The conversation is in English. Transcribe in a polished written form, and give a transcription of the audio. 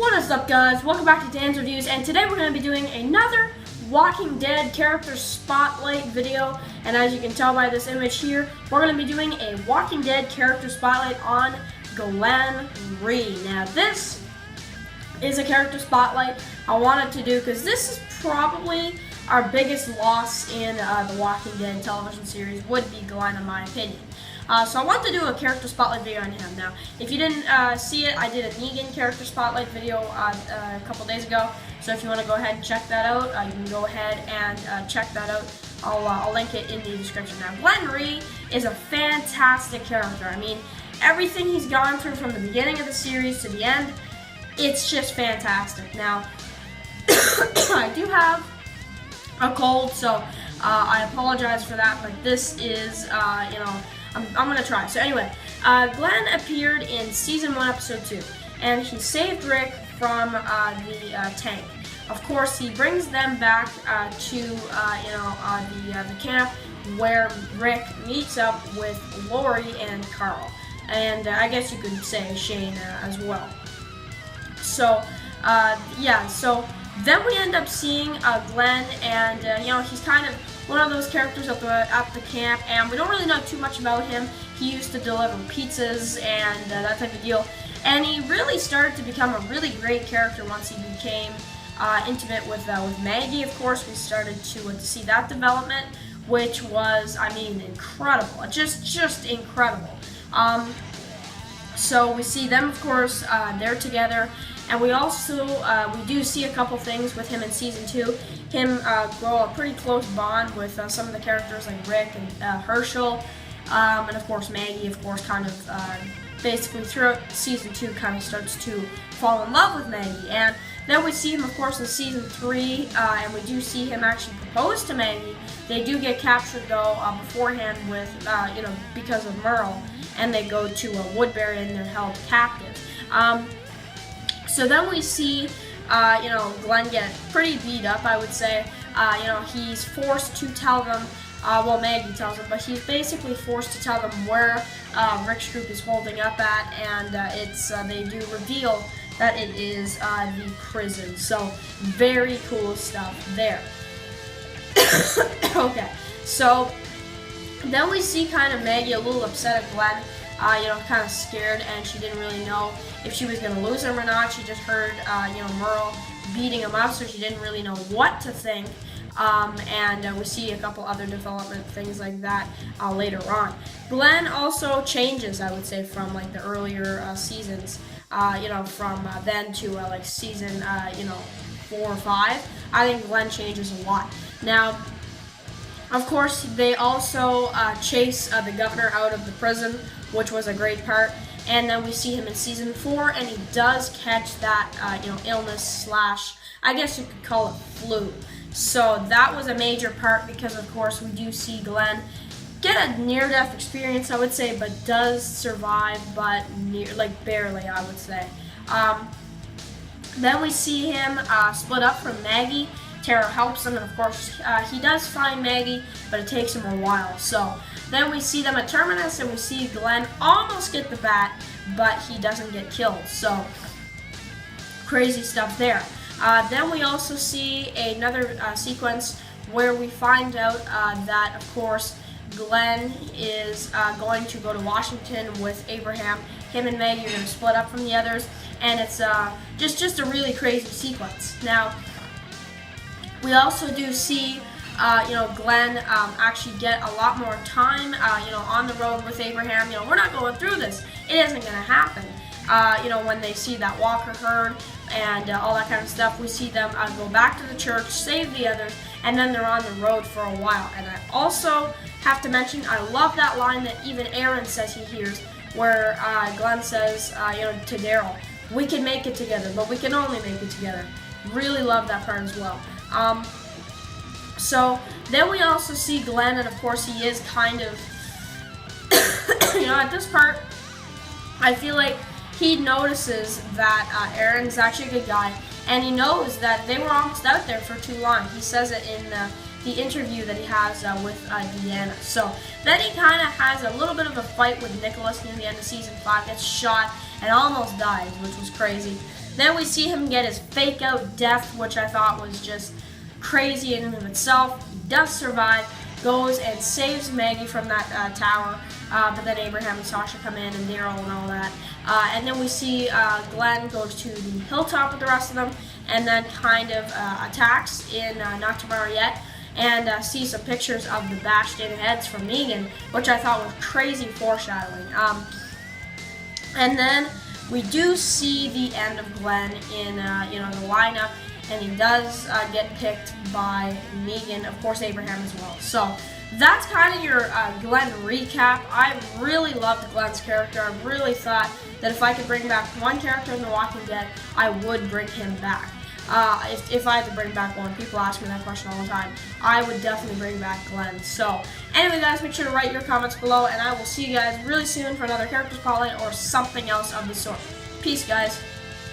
What is up, guys? Welcome back to Dan's Reviews, and today we're going to be doing another Walking Dead character spotlight video. And as you can tell by this image here, we're going to be doing a Walking Dead character spotlight on Glenn Rhee. Now, this is a character spotlight I wanted to do because this is probably our biggest loss in the Walking Dead television series, would be Glenn, in my opinion. So I want to do a character spotlight video on him. Now, if you didn't see it, I did a Negan character spotlight video a couple days ago. So if you want to go ahead and check that out, you can go ahead and check that out. I'll link it in the description. Now, Glenn Rhee is a fantastic character. I mean, everything he's gone through from the beginning of the series to the end, it's just fantastic. Now, I do have a cold, so I apologize for that, but this is, I'm going to try. So anyway, Glenn appeared in Season 1, Episode 2, and he saved Rick from the tank. Of course, he brings them back to, the camp where Rick meets up with Lori and Carl. And I guess you could say Shane as well. So, so then we end up seeing Glenn, and he's kind of one of those characters at the camp, and we don't really know too much about him. He used to deliver pizzas and that type of deal, and he really started to become a really great character once he became intimate with Maggie. Of course, we started to see that development, which was, I mean, incredible, just incredible. So we see them, of course, they're together. And we also, we do see a couple things with him in Season 2. Him grow a pretty close bond with some of the characters like Rick and Herschel. And of course Maggie, of course, kind of basically throughout Season 2 kind of starts to fall in love with Maggie. And then we see him, of course, in Season 3, and we do see him actually propose to Maggie. They do get captured, though, beforehand with, because of Merle. And they go to Woodbury and they're held captive. So then we see, Glenn get pretty beat up, I would say. He's forced to tell them, Maggie tells him, but he's basically forced to tell them where Rick's group is holding up at, and they do reveal that it is the prison. So very cool stuff there. Okay, so then we see kind of Maggie a little upset at Glenn. Kind of scared, and she didn't really know if she was going to lose him or not. She just heard, Merle beating him up, so she didn't really know what to think. And we see a couple other development things like that later on. Glenn also changes, I would say, from like the earlier seasons, from then to like season, 4 or 5. I think Glenn changes a lot. Now, of course, they also chase the governor out of the prison, which was a great part. And then we see him in Season 4, and he does catch that, illness / I guess you could call it flu. So that was a major part because, of course, we do see Glenn get a near-death experience, I would say, but does survive, but barely, I would say. Then we see him split up from Maggie. Tara helps him, and of course, he does find Maggie, but it takes him a while. So then we see them at Terminus, and we see Glenn almost get the bat, but he doesn't get killed. So crazy stuff there. Then we also see another sequence where we find out that, of course, Glenn is going to go to Washington with Abraham. Him and Maggie are going to split up from the others, and it's just a really crazy sequence. Now, we also do see, Glenn actually get a lot more time, on the road with Abraham. We're not going through this. It isn't going to happen. When they see that Walker herd and all that kind of stuff, we see them go back to the church, save the others, and then they're on the road for a while. And I also have to mention, I love that line that even Aaron says he hears, where Glenn says, to Daryl, "We can make it together, but we can only make it together." Really love that part as well. So then we also see Glenn, and of course he is kind of, at this part, I feel like he notices that Aaron's actually a good guy, and he knows that they were almost out there for too long. He says it in the interview that he has with Deanna. So then he kind of has a little bit of a fight with Nicholas near the end of Season 5, gets shot, and almost dies, which was crazy. Then we see him get his fake out death, which I thought was just crazy in and of itself. He does survive, goes and saves Maggie from that tower, but then Abraham and Sasha come in and Daryl and all that. And then we see Glenn goes to the hilltop with the rest of them and then kind of attacks in Not Tomorrow Yet, and see some pictures of the bashed in heads from Negan, which I thought was crazy foreshadowing. And then we do see the end of Glenn in the lineup, and he does get picked by Negan, of course Abraham as well. So that's kind of your Glenn recap. I really loved Glenn's character. I really thought that if I could bring back one character in The Walking Dead, I would bring him back. If I had to bring back one, people ask me that question all the time, I would definitely bring back Glenn. So anyway guys, make sure to write your comments below, and I will see you guys really soon for another character spotlight or something else of the sort. Peace guys.